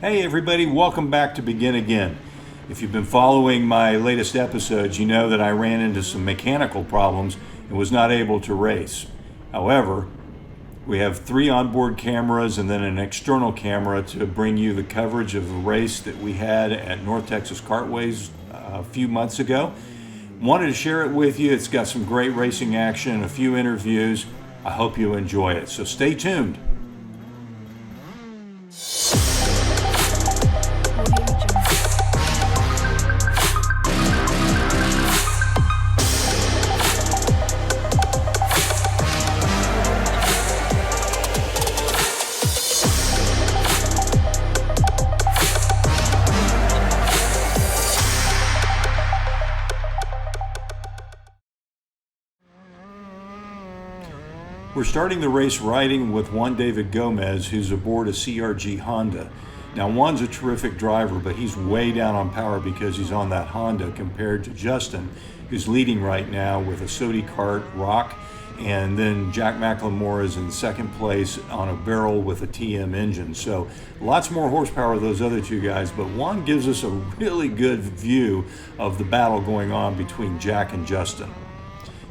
Hey everybody, welcome back to Begin Again. If you've been following my latest episodes, you know that I ran into some mechanical problems and was not able to race. However, we have 3 onboard cameras and then an external camera to bring you the coverage of the race that we had at North Texas Kartways a few months ago. Wanted to share it with you. It's got some great racing action, a few interviews. I hope you enjoy it, so stay tuned. We're starting the race riding with Juan David Gomez, who's aboard a CRG Honda. Now, Juan's a terrific driver, but he's way down on power because he's on that Honda compared to Justin, who's leading right now with a Sodi Kart Rock, and then Jack McLemore is in second place on a barrel with a TM engine. So lots more horsepower of those other 2 guys, but Juan gives us a really good view of the battle going on between Jack and Justin.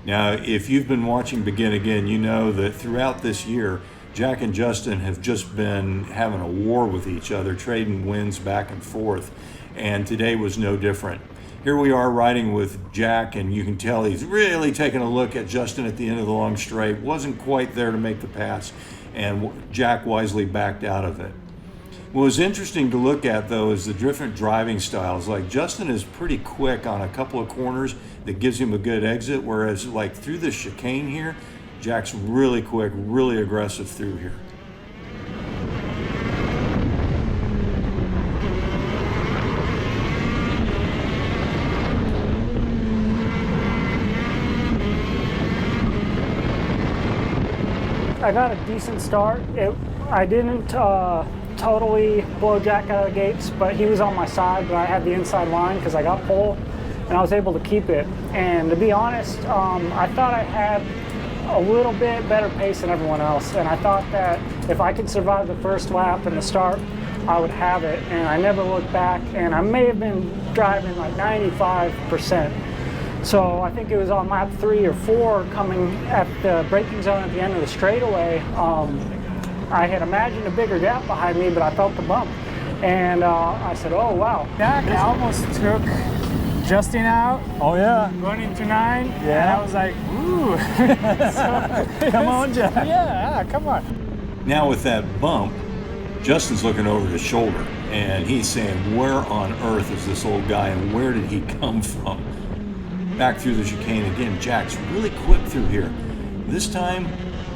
Now, if you've been watching Begin Again, you know that throughout this year, Jack and Justin have just been having a war with each other, trading wins back and forth, and today was no different. Here we are riding with Jack, and you can tell he's really taking a look at Justin at the end of the long straight. Wasn't quite there to make the pass, and Jack wisely backed out of it. What was interesting to look at, though, is the different driving styles. Like, Justin is pretty quick on a couple of corners that gives him a good exit, whereas like through the chicane here, Jack's really quick, really aggressive through here. I got a decent start. I didn't totally blow Jack out of the gates, but he was on my side, but I had the inside line because I got pole, and I was able to keep it. And to be honest, I thought I had a little bit better pace than everyone else, and I thought that if I could survive the first lap and the start, I would have it, and I never looked back, and I may have been driving like 95%. So I think it was on lap 3 or 4 coming at the braking zone at the end of the straightaway. I had imagined a bigger gap behind me, but I felt the bump. And I said, oh, wow. Jack almost took Justin out. Oh, yeah. Going into 9. Yeah. And I was like, ooh. Come on, Jack. Yeah, come on. Now with that bump, Justin's looking over his shoulder, and he's saying, where on earth is this old guy, and where did he come from? Back through the chicane again. Jack's really quick through here. This time,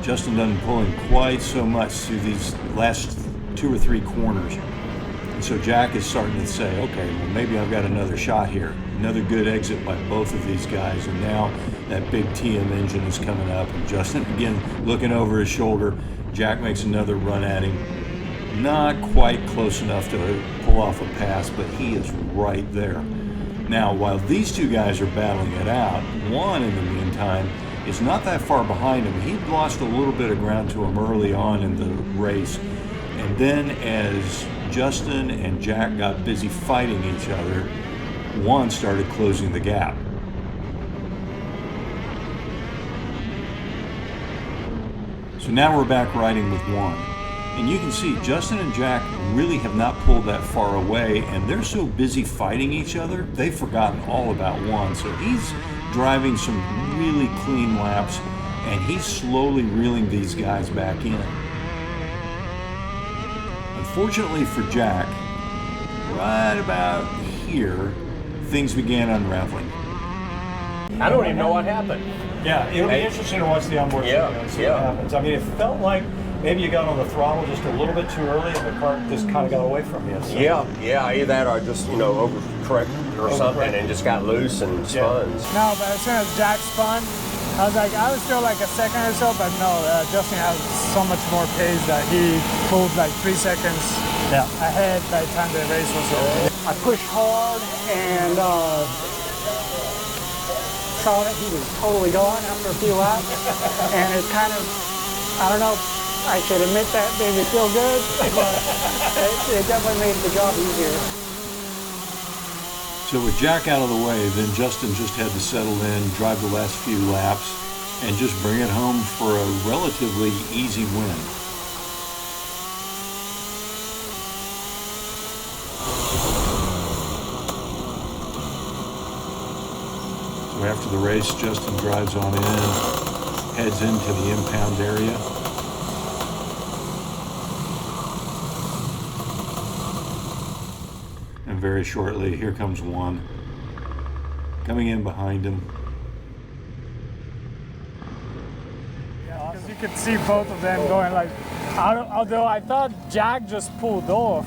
Justin doesn't pull in quite so much through these last 2 or 3 corners. And so Jack is starting to say, okay, well, maybe I've got another shot here. Another good exit by both of these guys. And now that big TM engine is coming up, and Justin again looking over his shoulder. Jack makes another run at him. Not quite close enough to pull off a pass, but he is right there. Now, while these 2 guys are battling it out, Juan, in the meantime, is not that far behind him. He'd lost a little bit of ground to him early on in the race. And then as Justin and Jack got busy fighting each other, Juan started closing the gap. So now we're back riding with Juan. And you can see Justin and Jack really have not pulled that far away, and they're so busy fighting each other, they've forgotten all about Juan. So he's driving some really clean laps, and he's slowly reeling these guys back in. Unfortunately for Jack, right about here, things began unraveling. I don't even know what happened. Yeah, it'll be interesting to watch the onboard video and see what happens. I mean, it felt like maybe you got on the throttle just a little bit too early and the car just kind of got away from you. So. Yeah, either that or just, overcorrected or something and just got loose and spun. No, but as soon as Jack spun, I was like, I was still like a second or so, but no, Justin has so much more pace that he pulled like 3 seconds ahead by the time the race was over. I pushed hard and saw that he was totally gone after a few laps. And it kind of, I don't know, I should admit that made me feel good, but it definitely made the job easier. So with Jack out of the way, then Justin just had to settle in, drive the last few laps, and just bring it home for a relatively easy win. So after the race, Justin drives on in, heads into the impound area. And very shortly, here comes Juan, coming in behind him. Because you could see both of them going like, although I thought Jack just pulled off,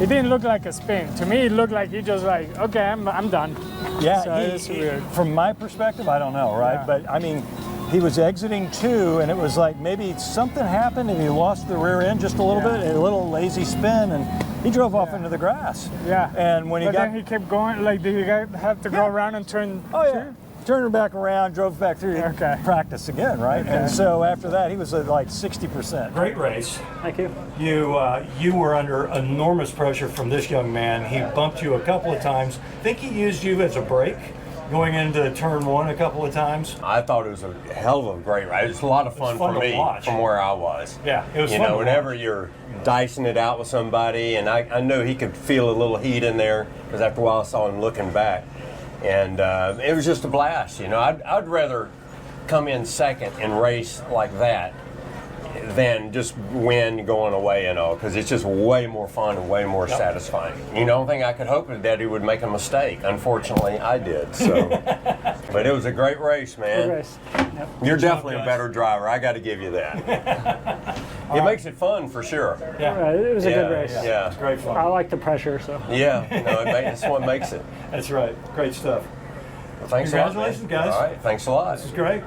it didn't look like a spin. To me, it looked like he just like, okay, I'm done. Yeah, So it's weird. From my perspective, I don't know, right? Yeah. But I mean, he was exiting 2, and it was like maybe something happened and he lost the rear end just a little bit, a little lazy spin, and he drove off into the grass. Yeah. And when he but got, then he kept going. Like, did you guys have to go around and turn? oh yeah, turned her back around, drove back through, Okay. practice again, right? Okay. And so after that, he was at like 60%. Great race. Thank you. You were under enormous pressure from this young man. He bumped you a couple of times. I think he used you as a brake going into turn 1 a couple of times. I thought it was a hell of a great ride. It was a lot of fun, fun for to me watch. from where I was. Yeah, it was You fun know, to whenever watch. you're dicing it out with somebody, and I know he could feel a little heat in there because after a while I saw him looking back. And it was just a blast. You know, I'd rather come in second and race like that than just win going away and all, because it's just way more fun and way more satisfying. You know, the only thing I could hope is that he would make a mistake. Unfortunately, I did. So, but it was a great race, man. Good race. Yep. You're Good job, definitely a guys. better driver. I got to give you that. It makes it fun for sure. Yeah, Right, it was a good race. Yeah. it's great fun. I like the pressure, so. Yeah. No, that's what makes it. That's right. Great stuff. Well, thanks a lot, man. Congratulations, guys. All right. Thanks a lot. This is great.